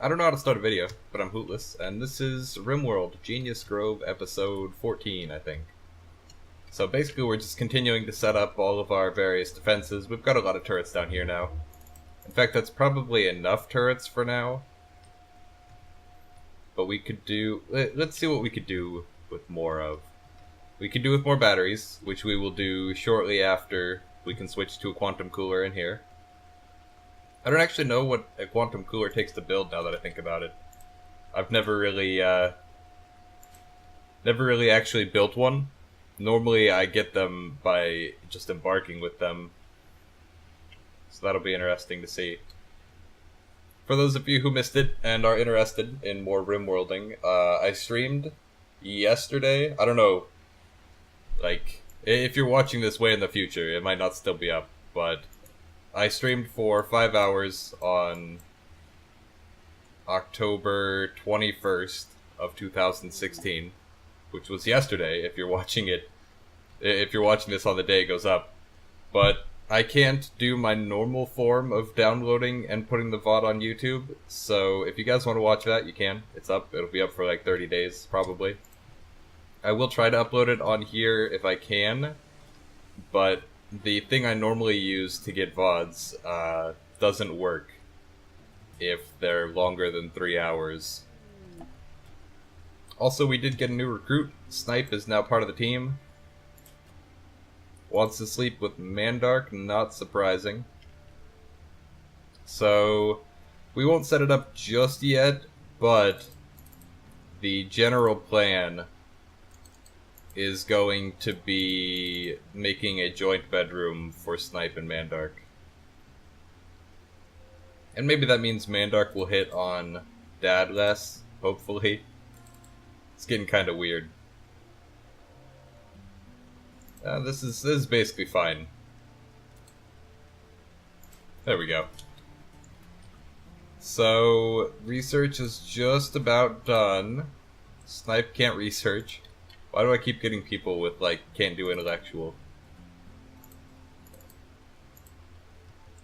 I don't know how to start a video, but I'm hootless, and this is RimWorld, Genius Grove, episode 14, I think. So basically we're just continuing to set up all of our various defenses. We've got a lot of turrets down here now. In fact, that's probably enough turrets for now. But we could do... Let's see what we could do with more of. We could do with more batteries, which we will do shortly after we can switch to a quantum cooler in here. I don't actually know what a quantum cooler takes to build now that I think about it. I've never really actually built one. Normally I get them by just embarking with them. So that'll be interesting to see. For those of you who missed it and are interested in more RimWorlding, I streamed yesterday. I don't know, like, if you're watching this way in the future, it might not still be up, but I streamed for 5 hours on October 21st of 2016, which was yesterday if you're watching it, if you're watching this on the day it goes up. But I can't do my normal form of downloading and putting the VOD on YouTube, so if you guys want to watch that, you can. It's up. It'll be up for like 30 days, probably. I will try to upload it on here if I can, but the thing I normally use to get VODs doesn't work if they're longer than 3 hours. Also, we did get a new recruit. Snipe is now part of the team. Wants to sleep with Mandark, not surprising. So, we won't set it up just yet, but the general plan is going to be making a joint bedroom for Snipe and Mandark. And maybe that means Mandark will hit on Dad less, hopefully. It's getting kind of weird. This is basically fine. There we go. So, research is just about done. Snipe can't research. Why do I keep getting people with, like, can't do intellectual?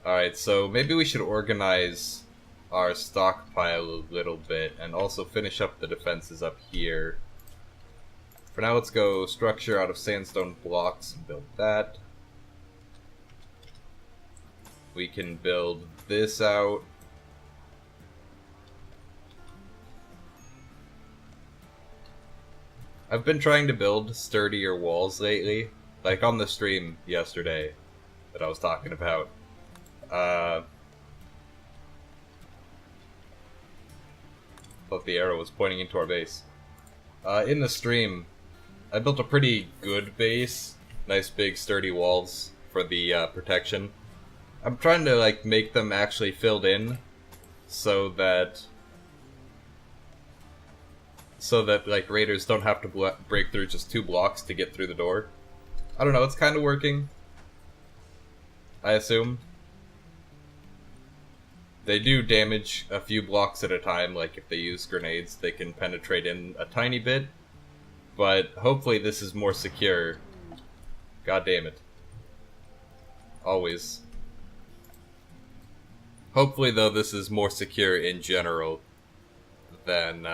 Alright, so maybe we should organize our stockpile a little bit and also finish up the defenses up here. For now, let's go structure out of sandstone blocks and build that. We can build this out. I've been trying to build sturdier walls lately, like on the stream yesterday that I was talking about. Thought the arrow was pointing into our base. In the stream, I built a pretty good base. Nice big sturdy walls for the protection. I'm trying to like make them actually filled in so that like raiders don't have to break through just 2 blocks to get through the door. I don't know, it's kind of working, I assume. They do damage a few blocks at a time, like if they use grenades they can penetrate in a tiny bit, but hopefully this is more secure. God damn it. Always. Hopefully though this is more secure in general than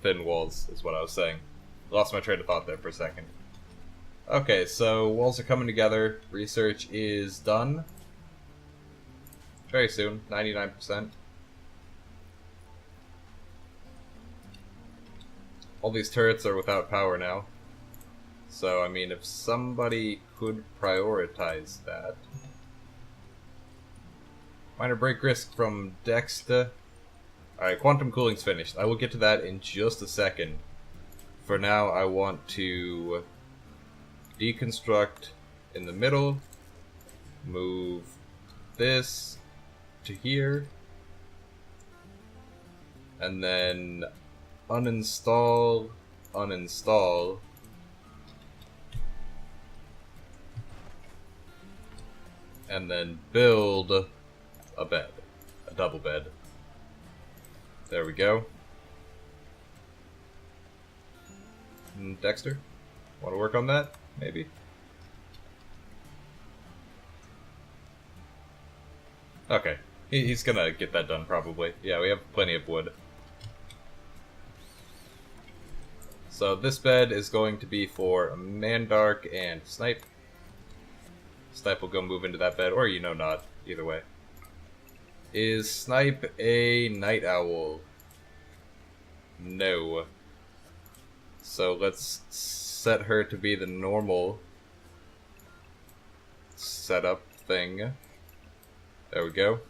thin walls, is what I was saying. Lost my train of thought there for a second. Okay, so walls are coming together. Research is done. Very soon, 99%. All these turrets are without power now. So, I mean, if somebody could prioritize that. Minor break risk from Dexta. Alright, quantum cooling's finished. I will get to that in just a second. For now, I want to deconstruct in the middle, move this to here, and then uninstall, uninstall, and then build a bed, a double bed. There we go. Dexter, want to work on that? Maybe. Okay. He's gonna get that done, probably. Yeah, we have plenty of wood. So this bed is going to be for Mandark and Snipe. Snipe will go move into that bed, or not. Either way. Is Snipe a night owl? No. So let's set her to be the normal setup thing. There we go.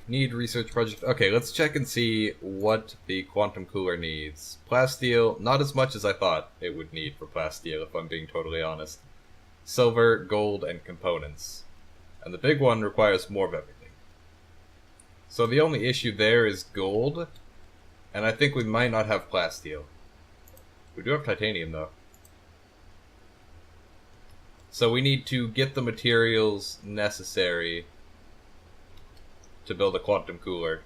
Need research project. Okay, let's check and see what the quantum cooler needs. Plasteel, not as much as I thought it would need for plasteel, if I'm being totally honest. Silver, gold, and components. And the big one requires more of everything. So the only issue there is gold, and I think we might not have plasteel. We do have titanium, though. So we need to get the materials necessary to build a quantum cooler.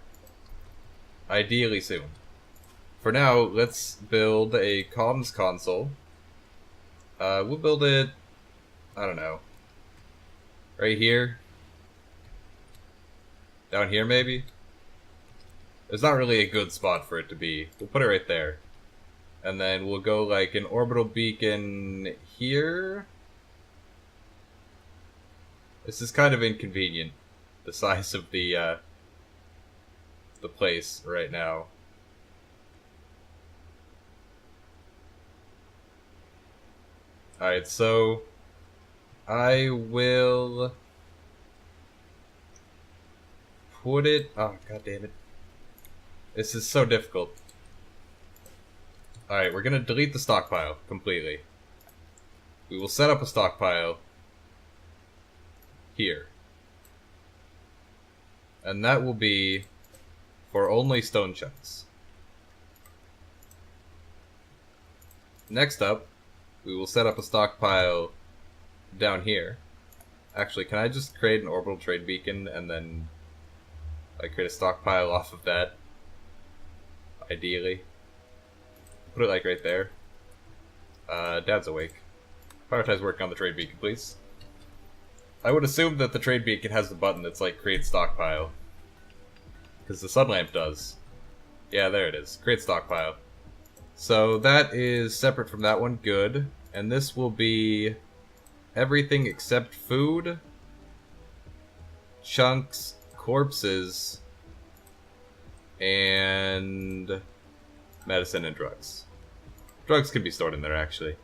Ideally soon. For now, let's build a comms console. We'll build it, I don't know, right here? Down here, maybe? There's not really a good spot for it to be. We'll put it right there. And then we'll go like an orbital beacon here. This is kind of inconvenient, the size of the place right now. Alright, so I will put it... Oh, god damn it. This is so difficult. Alright, we're gonna delete the stockpile completely. We will set up a stockpile here. And that will be for only stone chunks. Next up, we will set up a stockpile down here. Actually, can I just create an orbital trade beacon and then create a stockpile off of that? Ideally. Put it like right there. Dad's awake. Prioritize working on the trade beacon, please. I would assume that the trade beacon has the button that's like create stockpile. Because the sun lamp does. Yeah, there it is. Create stockpile. So that is separate from that one. Good. And this will be everything except food, chunks, corpses, and medicine and drugs. Drugs can be stored in there, actually.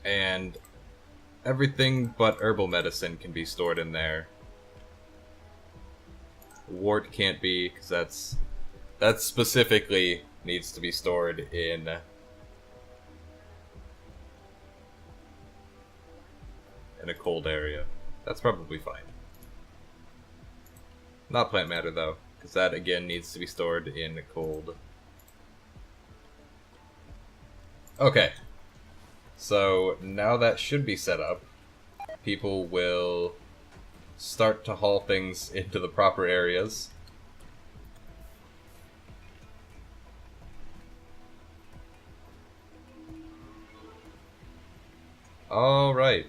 And everything but herbal medicine can be stored in there. Wart can't be, because that specifically needs to be stored in a cold area. That's probably fine. Not plant matter, though, because that, again, needs to be stored in cold. Okay. So, now that should be set up, people will start to haul things into the proper areas. Alright.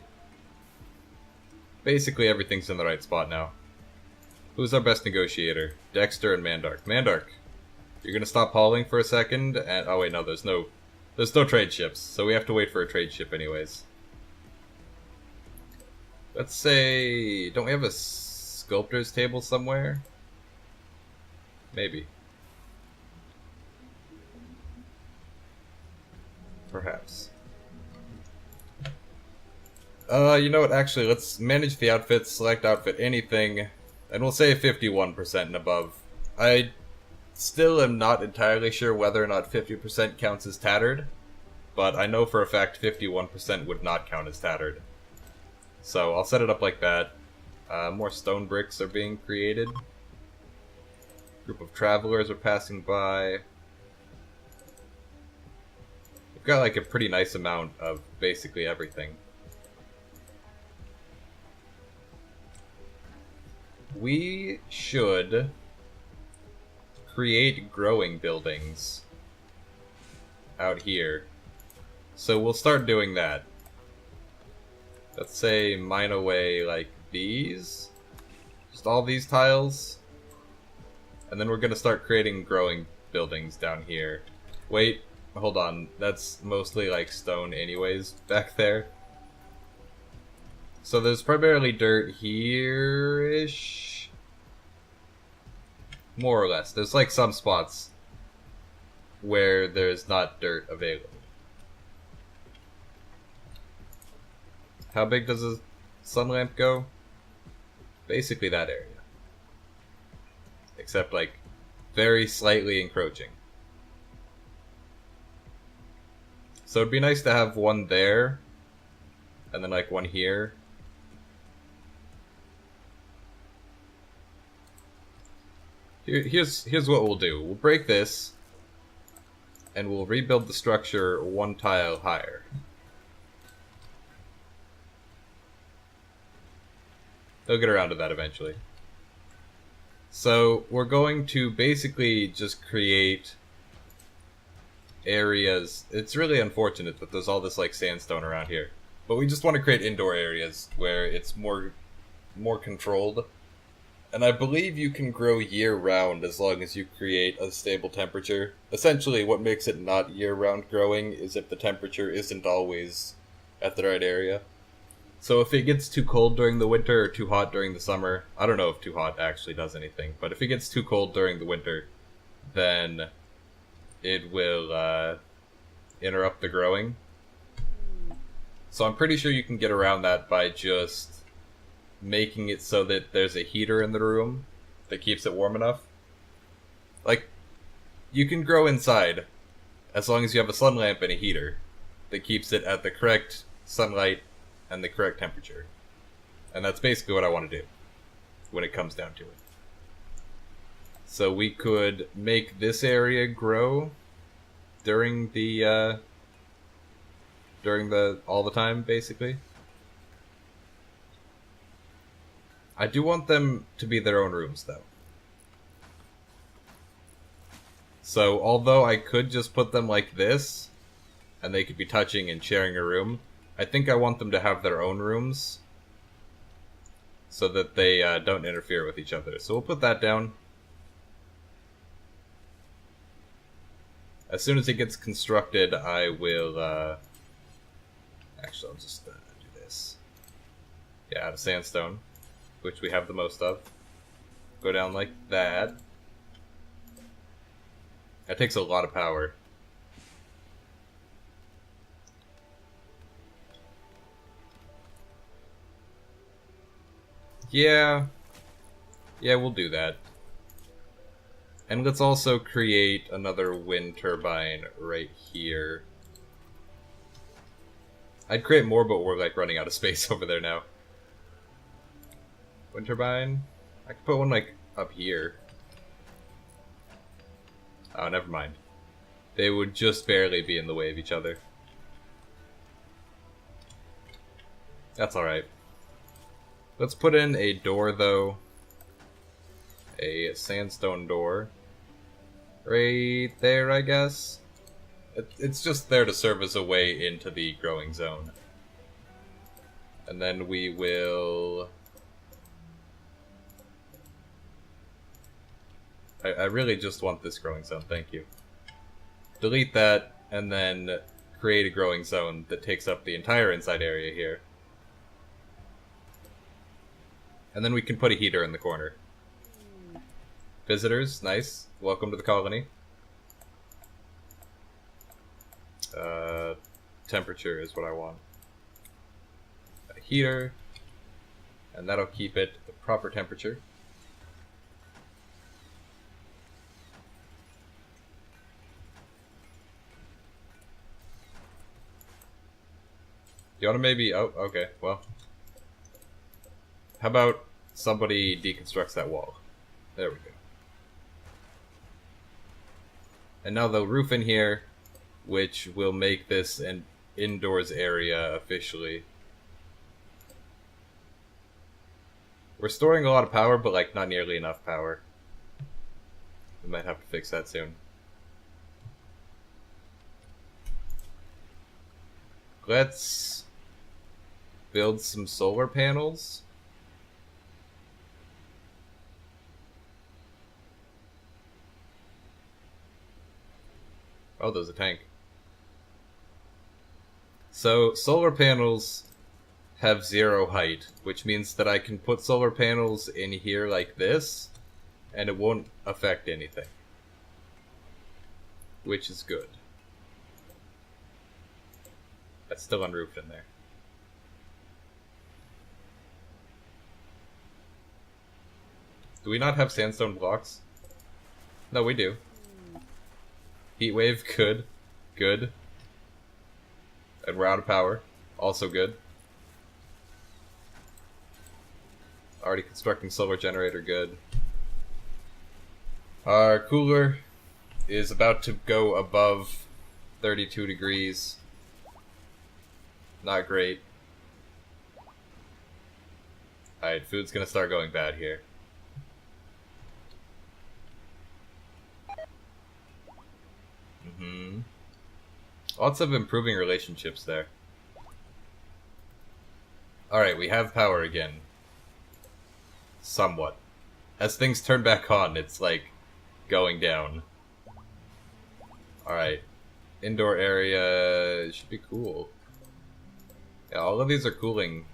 Basically everything's in the right spot now. Who's our best negotiator? Dexter and Mandark. Mandark, you're gonna stop hauling for a second, and oh wait, no, there's no trade ships, so we have to wait for a trade ship anyways. Let's say, don't we have a sculptor's table somewhere? Maybe. Perhaps. You know what, actually, let's manage the outfit, select outfit, anything, and we'll say 51% and above. I still am not entirely sure whether or not 50% counts as tattered, but I know for a fact 51% would not count as tattered. So I'll set it up like that. More stone bricks are being created. Group of travelers are passing by. We've got like a pretty nice amount of basically everything. We should create growing buildings out here. So we'll start doing that. Let's say mine away like these. Just all these tiles. And then we're going to start creating growing buildings down here. Wait, hold on. That's mostly like stone anyways back there. So there's primarily dirt here-ish. More or less. There's like some spots where there's not dirt available. How big does a sun lamp go? Basically that area. Except like very slightly encroaching. So it'd be nice to have one there, and then like one here. Here's what we'll do. We'll break this, and we'll rebuild the structure one tile higher. They'll get around to that eventually. So we're going to basically just create areas. It's really unfortunate that there's all this like sandstone around here, but we just want to create indoor areas where it's more controlled. And I believe you can grow year-round as long as you create a stable temperature. Essentially, what makes it not year-round growing is if the temperature isn't always at the right area. So if it gets too cold during the winter or too hot during the summer, I don't know if too hot actually does anything, but if it gets too cold during the winter, then it will interrupt the growing. So I'm pretty sure you can get around that by just making it so that there's a heater in the room that keeps it warm enough. Like, you can grow inside as long as you have a sun lamp and a heater that keeps it at the correct sunlight and the correct temperature. And that's basically what I want to do when it comes down to it. So we could make this area grow during the all the time, basically. I do want them to be their own rooms, though. So, although I could just put them like this, and they could be touching and sharing a room, I think I want them to have their own rooms, so that they don't interfere with each other. So we'll put that down. As soon as it gets constructed, I will, actually, I'll just do this. Yeah, out of sandstone, which we have the most of. Go down like that. That takes a lot of power. Yeah, we'll do that. And let's also create another wind turbine right here. I'd create more, but we're like running out of space over there now. Wind turbine? I could put one like up here. Oh, never mind. They would just barely be in the way of each other. That's alright. Let's put in a door, though. A sandstone door. Right there, I guess. It's just there to serve as a way into the growing zone. And then we will... I really just want this growing zone, thank you. Delete that, and then create a growing zone that takes up the entire inside area here. And then we can put a heater in the corner. Visitors, nice. Welcome to the colony. Temperature is what I want. A heater, and that'll keep it the proper temperature. You want to maybe... Oh, okay, well. How about somebody deconstructs that wall? There we go. And now the roof in here, which will make this an indoors area officially. We're storing a lot of power, but like not nearly enough power. We might have to fix that soon. Let's build some solar panels. Oh, there's a tank. So, solar panels have 0 height, which means that I can put solar panels in here like this, and it won't affect anything. Which is good. That's still unroofed in there. Do we not have sandstone blocks? No, we do. Heatwave, good. Good. And we're out of power. Also good. Already constructing solar generator, good. Our cooler is about to go above 32 degrees. Not great. Alright, food's gonna start going bad here. Lots of improving relationships there. Alright, we have power again. Somewhat. As things turn back on, it's like going down. Alright. Indoor area should be cool. Yeah, all of these are cooling.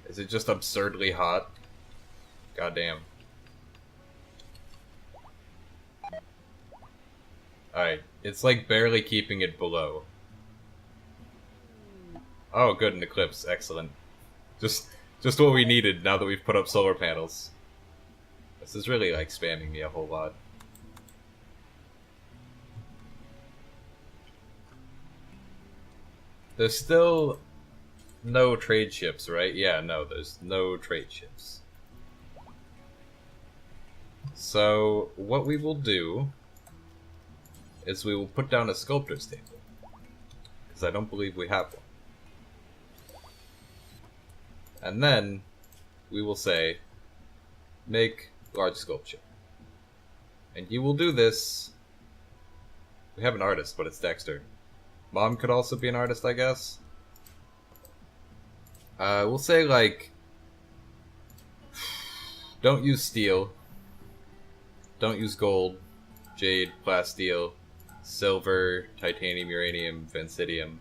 Is it just absurdly hot? Goddamn. Alright, it's like barely keeping it below. Oh, good, an eclipse. Excellent. Just what we needed now that we've put up solar panels. This is really, like, spamming me a whole lot. There's still no trade ships, right? Yeah, no, there's no trade ships. So, what we will do is we will put down a sculptor's table. Because I don't believe we have one. And then, we will say, make large sculpture. And you will do this... We have an artist, but it's Dexter. Mom could also be an artist, I guess. We'll say, like... Don't use steel. Don't use gold, jade, plasteel, silver, titanium, uranium, vanadium,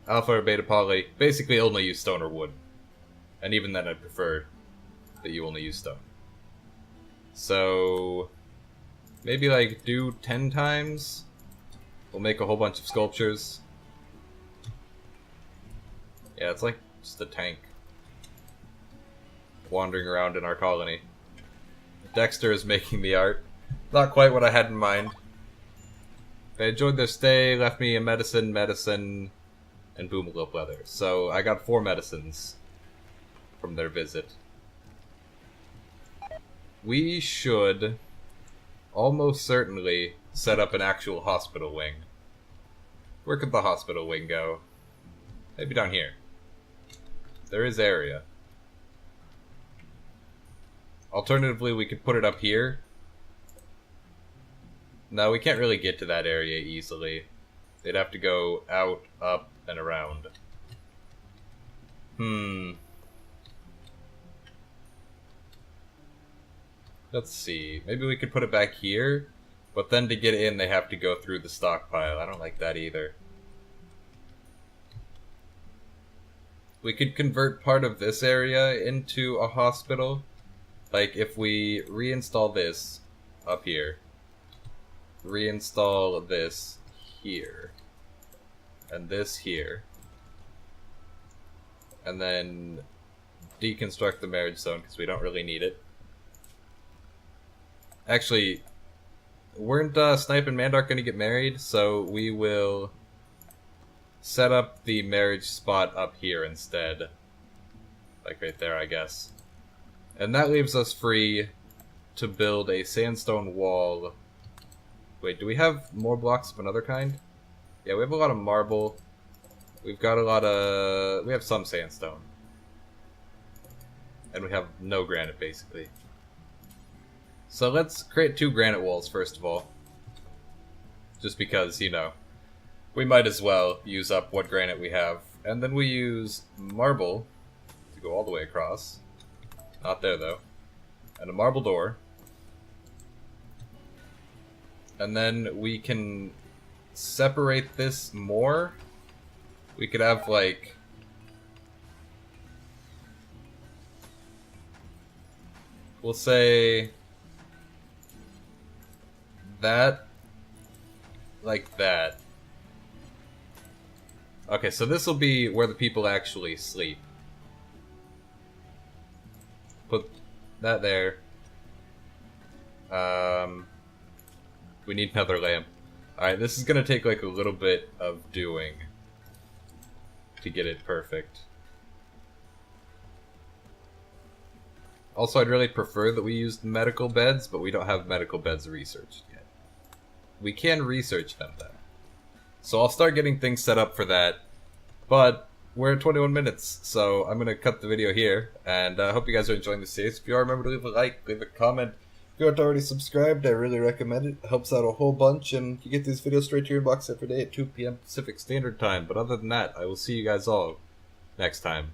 alpha or beta poly. Basically only use stone or wood. And even then I'd prefer that you only use stone. So... maybe like do 10 times? We'll make a whole bunch of sculptures. Yeah, it's like just a tank wandering around in our colony. Dexter is making the art. Not quite what I had in mind. They enjoyed their stay, left me a medicine, and boomalope leather. So I got 4 medicines from their visit. We should almost certainly set up an actual hospital wing. Where could the hospital wing go? Maybe down here. There is area. Alternatively, we could put it up here. No, we can't really get to that area easily. They'd have to go out, up, and around. Let's see. Maybe we could put it back here, but then to get in, they have to go through the stockpile. I don't like that either. We could convert part of this area into a hospital. Like, if we reinstall this up here, reinstall this here, and this here, and then deconstruct the marriage zone, because we don't really need it. Actually, weren't Snipe and Mandark going to get married? So we will set up the marriage spot up here instead. Like right there, I guess. And that leaves us free to build a sandstone wall. Wait, do we have more blocks of another kind? Yeah, we have a lot of marble. We've got a lot of... we have some sandstone. And we have no granite, basically. So let's create 2 granite walls, first of all. Just because, you know, we might as well use up what granite we have. And then we use marble to go all the way across. Not there, though. And a marble door. And then we can separate this more. We could have, like... We'll say... that. Like that. Okay, so this will be where the people actually sleep. Put that there. We need another lamp. Alright, this is gonna take like a little bit of doing to get it perfect. Also, I'd really prefer that we used medical beds, but we don't have medical beds researched yet. We can research them though. So I'll start getting things set up for that, but we're at 21 minutes, so I'm going to cut the video here, and I hope you guys are enjoying the series. If you are, remember to leave a like, leave a comment. If you aren't already subscribed, I really recommend it. It helps out a whole bunch, and you get these videos straight to your inbox every day at 2 p.m. Pacific Standard Time. But other than that, I will see you guys all next time.